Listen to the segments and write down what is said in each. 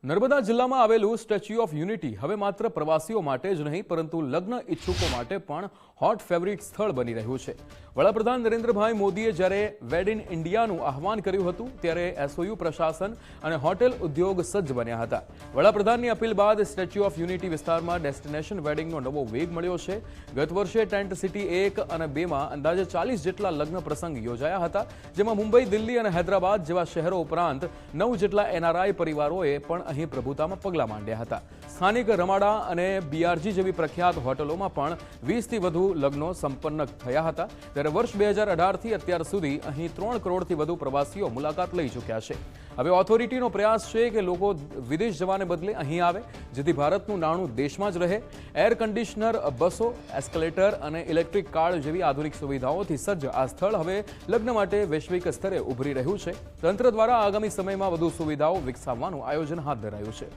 નર્મદા જિલ્લામાં આવેલું statue of unity હવે માત્ર પ્રવાસીઓ માટે જ નહીં પરંતુ લગ્ન ઇચ્છુકો માટે પણ હોટ ફેવરિટ સ્થળ બની રહ્યું છે। વડાપ્રધાન નરેન્દ્રભાઈ મોદીએ જ્યારે વેડ ઇન ઇન્ડિયાનું આહવાન કર્યું હતું ત્યારે એસઓયુ પ્રશાસન અને હોટેલ ઉદ્યોગ સજ્જ બન્યા હતા। વડાપ્રધાનની અપીલ બાદ સ્ટેચ્યુ ઓફ યુનિટી વિસ્તારમાં ડેસ્ટિનેશન વેડિંગનો નવો વેગ મળ્યો છે। ગત વર્ષે ટેન્ટ સિટી 1 અને 2માં અંદાજે 40 જેટલા લગ્ન પ્રસંગ યોજાયા હતા, જેમાં મુંબઈ, દિલ્હી અને હૈદરાબાદ જેવા શહેરો ઉપરાંત 9 જેટલા એનઆરઆઈ પરિવારોએ પણ અહીં પ્રભુતામાં પગલાં માંડ્યા હતા। સ્થાનિક રમાડા અને બીઆરજી જેવી પ્રખ્યાત હોટલોમાં પણ 20થી વધુ લગ્નો સંપન્ન થયા હતા। ત્યારે વર્ષ 2018થી અત્યાર સુધી અહીં 3 કરોડથી વધુ પ્રવાસીઓ મુલાકાત લઈ ચૂક્યા છે। હવે ઓથોરિટીનો પ્રયાસ છે કે લોકો વિદેશ જવાને બદલે અહીં આવે, જેથી ભારતનું નાણું દેશમાં જ રહે। એર કન્ડિશનર, બસો, એસ્કેલેટર અને ઇલેક્ટ્રિક કાર જેવી આધુનિક સુવિધાઓથી સજ્જ આ સ્થળ હવે લગ્ન માટે વૈશ્વિક સ્તરે ઉભરી રહ્યું છે। તંત્ર દ્વારા આગામી સમયમાં વધુ સુવિધાઓ વિકસાવવાનું આયોજન હાથ ધરાયું છે।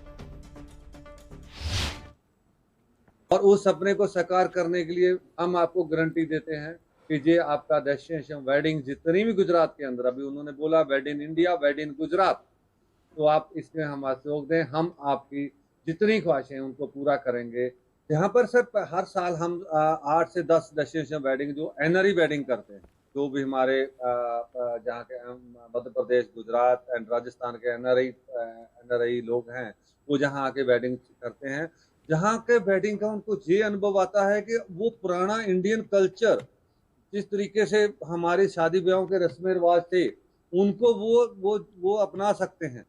और उस सपने को साकार करने के लिए हम आपको गारंटी देते हैं कि ये आपका डेस्टिनेशन वेडिंग जितनी भी गुजरात के अंदर, अभी उन्होंने बोला वेड इन इंडिया, वेड इन गुजरात, तो आप इसमें हमारा सहयोग दें। हम आपकी जितनी ख्वाहिशें उनको पूरा करेंगे। यहाँ पर सर हर साल हम 8 से 10 डेस्टिनेशन वेडिंग जो एनआरई वेडिंग करते हैं, जो भी हमारे जहाँ के मध्य प्रदेश, गुजरात एंड राजस्थान के एनआरई लोग हैं, वो जहाँ आके वेडिंग करते हैं। जहाँ के वेडिंग का उनको ये अनुभव आता है कि वो पुराना इंडियन कल्चर, जिस तरीके से हमारी शादी ब्याहों के रस्म रिवाज थे, उनको वो अपना सकते हैं।